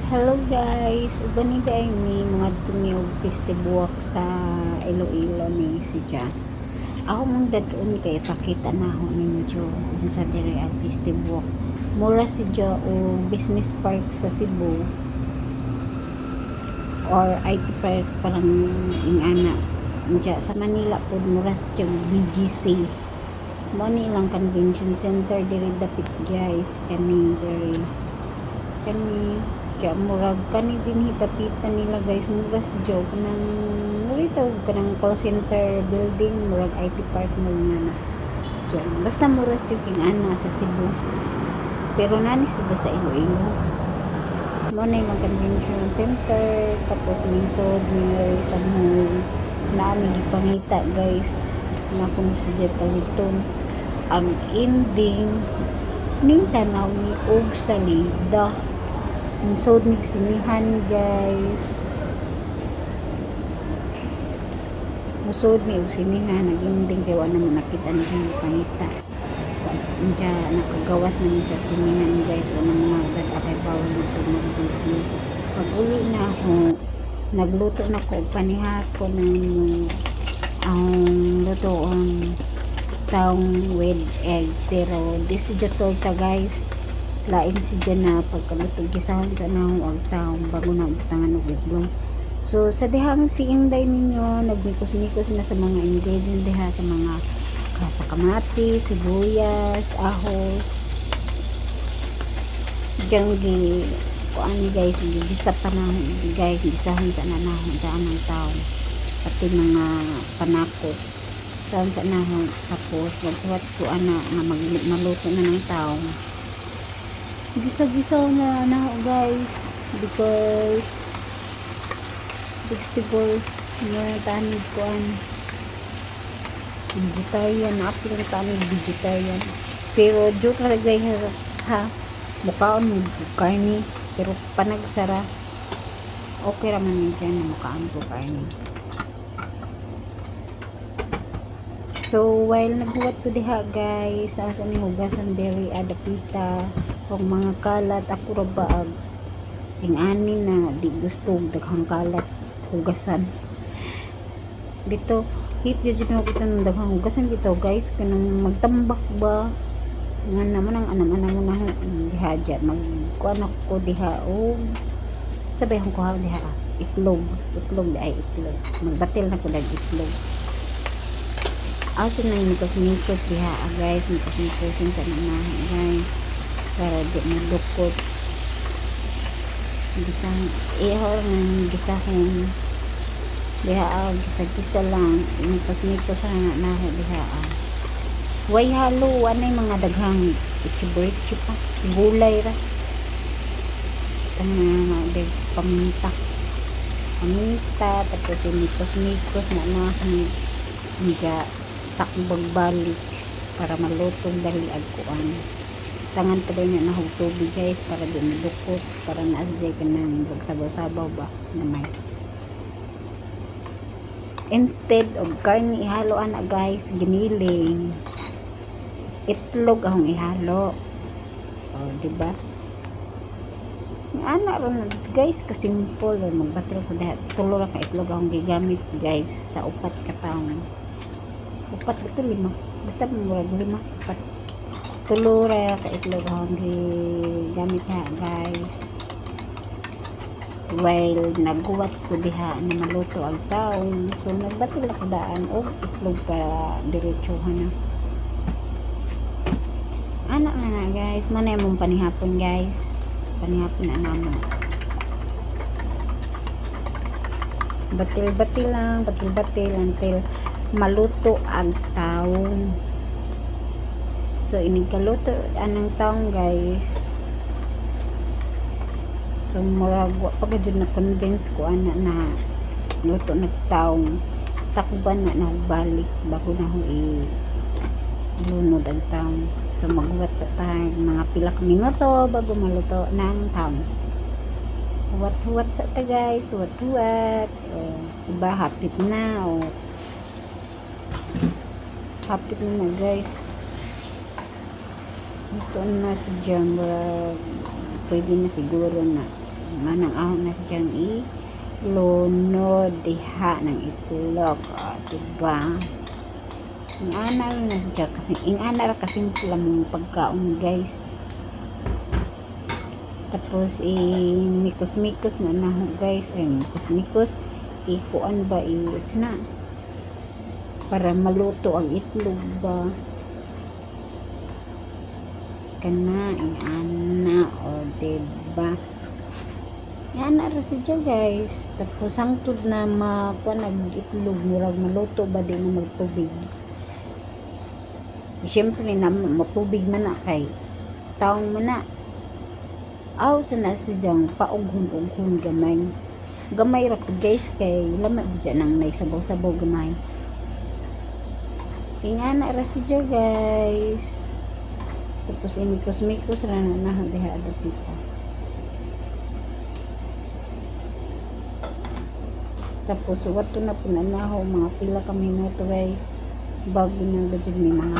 Hello guys, uban ni day mi mga tumiyog festival sa Iloilo ni si Jan. Ako mong dadun kay pakita na ako ninyo dun sa dire ang festival. Mura si Jo o business park sa Cebu or IT park parang ing ana. Diya sa Manila po mura si Jo BGC. Mo ni ilang convention center dire dapit guys kani dire kani kaya murag kani din hitapitan nila guys mura si Joe kanang mulito kanang call center building murag IT park mo nga na si Joe basta mura si Joe king ana sa Cebu pero nani siya sa Iloilo mo na yung convention center tapos minsod may sa mall naami gipangita guys na kung si Joe paliton ang ending ning tanaw ni og salida insod ni sinihan guys musod ni og sinihan naginding kay wala naman nakita ni pangita unja nakagawas na ni sa sinihan guys wala naman magdada kay bawal dito mag-video pag uli na ako nagluto na ko panihapon ng ang lutoon taong with egg pero this is the torta guys lain si dyan na pagkalutog gisahon sa nahong ang taong bago na utangan og itlog. So sa dihang si Inday ninyo nagmikos-mikos na sa mga ingredient diha sa mga sa kamatis, sibuyas, ahos. Diyan gi kuan guys gisa pa na guys gisahon sa nanahong daan ng taong pati mga panakot saan sa nahong tapos magkuhat ko ana nga maluto na ng taong gisa-gisa na guys because vegetables na tanig ko vegetarian na ako lang tanig vegetarian pero joke lang guys ha mukhaon mo karni pero panagsara okay raman yun dyan na mukhaan ko karni. So while naghuwat ko diha guys asa ni hugasan diri adapita og mga kalat ako ra baag ing ani na di gusto daghang kalat hugasan dito hit gyud ako itong daghang hugasan dito guys kanang magtambak ba nga naman ang anam-anam mo na diha dyan magkuan ako diha o sabay ko ha diha itlog di ay itlog magbatil na ko dag itlog asa na yung mikos diha guys mikos sa nanahe guys para di madukot gisang ihor ng gisahon diha gisa-gisa lang mikos sa nanahe diha way halo anay mga daghang ichibrichi pa gulay ra tanang paminta tapos mikos na nahan nga takbag balik para malutong dali agkuan tangan pa din na nahog tubig guys para di madukot para naasjay ka ng sabaw-sabaw ba na may instead of karni ihalo ana guys giniling itlog akong ihalo o diba ana ron guys kasimple magbatil ko dahil tulo ra ka itlog akong gigamit guys sa upat ka taong upat ito 5 basta murag 5 upat tulo ra ka itlog akong gigamit ha guys while naghuwat ko diha na maluto ang taong so nagbatil ako daan og itlog para diretsuhan na anak na guys manay mong panihapon guys panihapon na naman batil lang until maluto ang taong so inigkaluto anang taong guys so murag pag jud na convince ko ana na luto nagtaong takban na balik bago na ho lunod ang taong so maghuwat sa tayo mga pila ka minuto bago maluto ng taong huwat sa ta guys huwat diba hapit na hapit na guys ito na si Jam pwede na siguro na manang ahon na siyang ilunod diha ng itlog. Diba? Ingana rin na siya kasi ingana rin kasimple mong pagkaon guys. Tapos mikos-mikos na naho guys, ay mikos-mikos ikuan ba na para maluto ang itlog ba kana ingana o diba ingana ra siya guys. Tapos hangtod na makuha nag-itlog murag maluto ba din na magtubig, siyempre na matubig man na kay taong man na aw sana sidyang paughon-ughon gamay ra po guys kay lama dyan nang naisabaw-sabaw gamay. Ingana ra siya guys. Tapos imikos-mikos ra na diha adapita. Tapos wato na po nanahaw mga pila ka minuto guys bago na gadyo may mga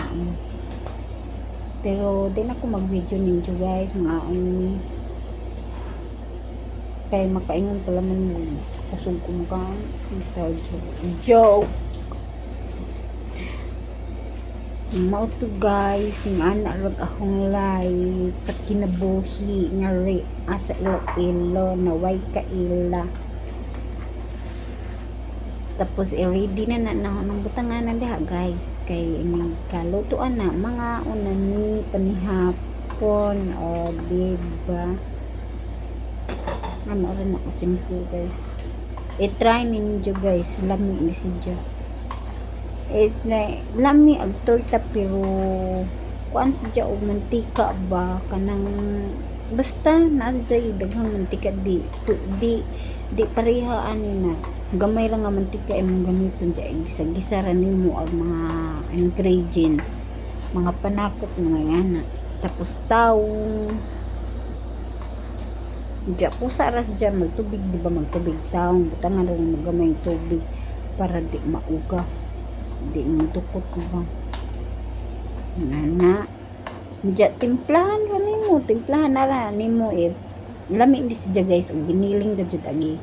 pero di na ko mag video ninyo guys mga ni kay makaingon pala man mo kusog ko mukha joke mao to guys yung anak akong light sa kinabuhi nga asa ilo na way kaila. Tapos ready na ng butanganan diha guys kay kalutuan na mga unani panihapon o diba ano rin ako simple guys. I-try ninyo guys, lami ni siya. Lami ag torta pero kuan siya og mantika ba kanang basta na siya daghang mantika di pareha ani na gamay ra nga mantika imong gamiton diya gisa-gisa ra nimo ang mga ingredient mga panakot mga ngana. Tapos tawong diya pusa ras diya magtubig diba magtubig taong butangan rin magamay tubig para di mauga di matukot ko ba nana diya timplahan na ra nimo lami di siya guys o giniling da jud agi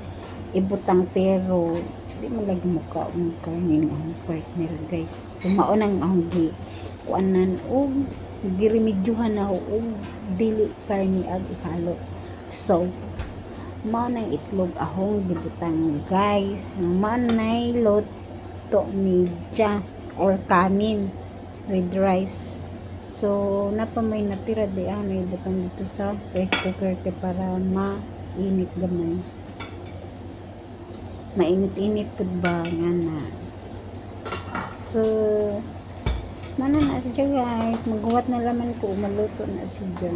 ibutang pero di mo lagi mukha kanin ang partner guys sumaon ang ahong gi kuanan o girimedyohan na o dili karni ag ihalo. So, mao nang itlog ahong gibutang guys. Manay loto ni ja or kanin red rice. So, napamay natira di na ibutang dito sa rice cooker te para mainit gamay. Mainit-init pud ba nga na. So, mana na siya guys. Maghuwat na laman ko maluto na siya.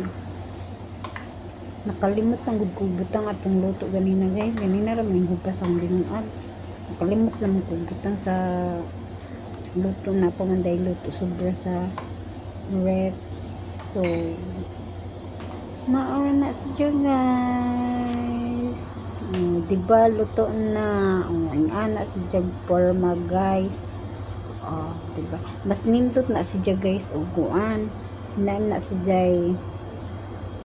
Nakalimot ng gud butang atong luto ganina guys. Ganina ra man hugas ang linuag. Nakalimot lang ko butang sa luto na pamanday luto sobra sa reps. So maana siya guys. Diba luto na. Ang ana siya forma guys. Diba mas nindot na siya guys uguan. Na siya